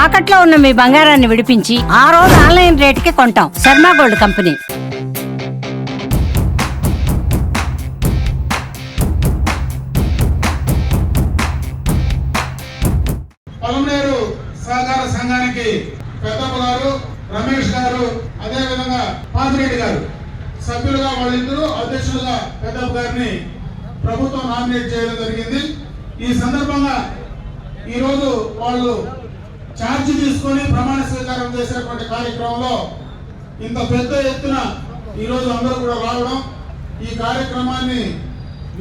తాకట్లో ఉన్న మీ బంగారాన్ని విడిపించి ఆ రోజు ఆన్లైన్ రేటుకి కొంటాం. Sharma gold company. పలమనేరు సహకార సంఘానికి పెద్దమ్మ గారు, రమేష్ గారు, అదే విధంగా పాదిరెడ్డి గారు సభ్యులుగా వాళ్ళిద్దరూ, అధ్యక్షులుగా పెద్దమ్మ గారిని ప్రభుత్వం నామినేట్ చేయడం జరిగింది. ఈ సందర్భంగా ఈరోజు వాళ్ళు ఛార్జ్ తీసుకొని ప్రమాణ స్వీకారం చేసేటువంటి కార్యక్రమంలో ఇంత పెద్ద ఎత్తున ఈరోజు అందరూ కూడా రావడం, ఈ కార్యక్రమాన్ని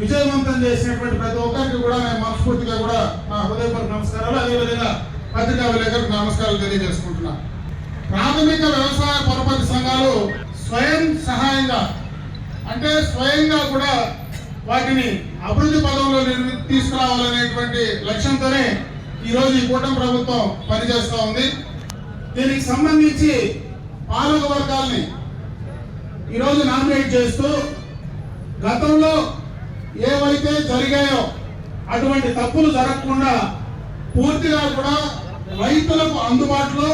విజయవంతం చేసినటువంటి ప్రతి ఒక్కరికి కూడా నేను మనస్ఫూర్తిగా కూడా నా హృదయపూర్వక నమస్కారాలు, అదేవిధంగా పత్రికా విలేకరులకు నమస్కారాలు తెలియజేసుకుంటున్నా. ప్రాథమిక వ్యవసాయ పరపతి సంఘాలు స్వయం సహాయంగా, అంటే స్వయంగా కూడా వాటిని అభివృద్ధి పదంలో తీసుకురావాలనేటువంటి లక్ష్యంతోనే ఈరోజు ఈ కూటమి ప్రభుత్వం పనిచేస్తూ ఉంది. దీనికి సంబంధించి పాలక వర్గాల్ని ఈరోజు నామినేట్ చేస్తూ గతంలో ఏవైతే జరిగాయో అటువంటి తప్పులు జరగకుండా పూర్తిగా కూడా రైతులకు అందుబాటులో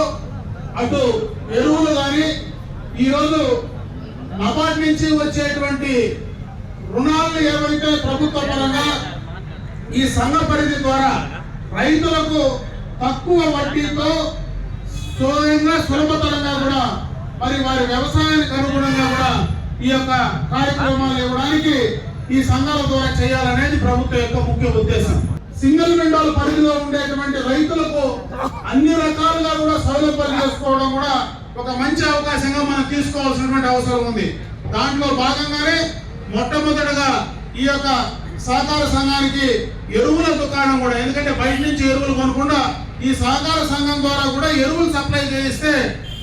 అటు ఎరువులు కానీ, ఈరోజు నబార్డ్ నుంచి వచ్చేటువంటి రుణాలను ఏవైతే ప్రభుత్వ పరంగా ఈ సంఘ పరిధి ద్వారా రైతులకు తక్కువ వడ్డీతో సులభతరంగా కూడా మరి వారి వ్యవసాయానికి అనుగుణంగా కూడా ఈ యొక్క కార్యక్రమాలు ఇవ్వడానికి ఈ సంఘాల ద్వారా చేయాలనేది ప్రభుత్వం యొక్క ముఖ్య ఉద్దేశం. సింగిల్ విండోల పరిధిలో ఉండేటువంటి రైతులకు అన్ని రకాలుగా కూడా సౌలభ్యాలు చేసుకోవడం కూడా ఒక మంచి అవకాశంగా మనం తీసుకోవాల్సినటువంటి అవసరం ఉంది. దాంట్లో భాగంగానే మొట్టమొదటిగా ఈ యొక్క సహకార సంఘానికి ఎరువుల దుకాణం కూడా, ఎందుకంటే బయట నుంచి ఎరువులు కొనకుండా ఈ సహకార సంఘం ద్వారా కూడా ఎరువులు సప్లై చేయిస్తే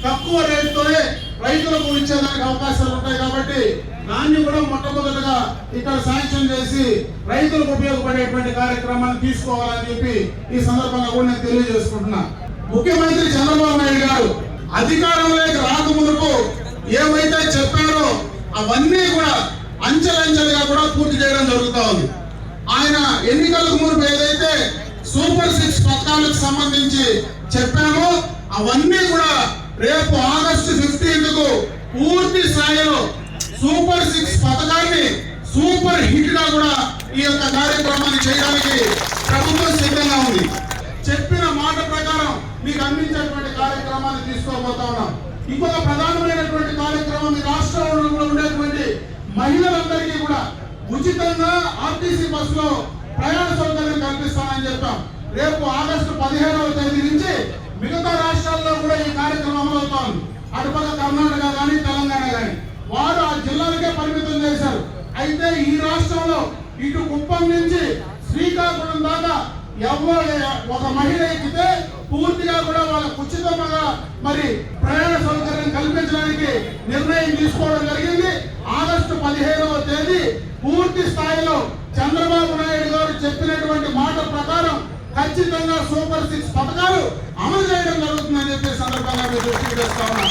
తక్కువ రేటుతోనే రైతులకు ఇచ్చేదానికి అవకాశాలు ఉంటాయి. కాబట్టి దాన్ని కూడా మొట్టమొదటిగా ఇక్కడ శాంక్షన్ చేసి రైతులకు ఉపయోగపడేటువంటి కార్యక్రమాన్ని తీసుకోవాలని చెప్పి ఈ సందర్భంగా కూడా నేను తెలియజేసుకుంటున్నా. ముఖ్యమంత్రి చంద్రబాబు నాయుడు గారు అధికారంలోకి రాకముందుకు ఏమైతే చెప్పారో అవన్నీ కూడా అంచెలంచెలుగా కూడా పూర్తి చేయడం జరుగుతూ ఉంది. ఆయన ఎన్నికలకు ముందు ఏదైతే సూపర్ 6 పథకాలకు సంబంధించి చెప్పామో అవన్నీ కూడా రేపు ఆగస్టు 15కు పూర్తి స్థాయిలో సూపర్ 6 పథకాన్ని సూపర్ హిట్ గా కూడా ఈ యొక్క కార్యక్రమాన్ని చేయడానికి ప్రభుత్వం సిద్ధంగా ఉంది. చెప్పిన మాట ప్రకారం మీకు అందించేటువంటి కార్యక్రమాన్ని తీసుకోబోతా ఉన్నాం. ఇంకొక ప్రధానమైనటువంటి కార్యక్రమం ఈ రాష్ట్రంలో ఉండేటువంటి మహిళలందరికీ కూడా ఉచితంగా ఆర్టీసీ బస్సులో ప్రయాణ సౌకర్యం కల్పిస్తామని చెప్పాం. రేపు ఆగస్టు 15వ తేదీ నుంచి మిగతా రాష్ట్రాల్లో కూడా ఈ కార్యక్రమం అమలవుతోంది. అటుపక్క కర్ణాటక కానీ, తెలంగాణ కానీ వారు ఆ జిల్లాలకే పరిమితం చేశారు. అయితే ఈ రాష్ట్రంలో ఇటు కుప్పం నుంచి శ్రీకాకుళం దాకా ఒక మహిళ ఎక్కితే పూర్తిగా కూడా వాళ్ళకు ఉచితంగా మరి ప్రయాణ సౌకర్యం కల్పించడానికి నిర్ణయం తీసుకోవడం జరిగింది. ఆగస్టు 15వ తేదీ పూర్తి స్థాయిలో చంద్రబాబు నాయుడు గారు చెప్పినటువంటి మాట ప్రకారం ఖచ్చితంగా సూపర్ 6 పథకాలు అమలు చేయడం జరుగుతుందని చెప్పే సందర్భంగా మీరు దృష్టి చేస్తా ఉన్నా.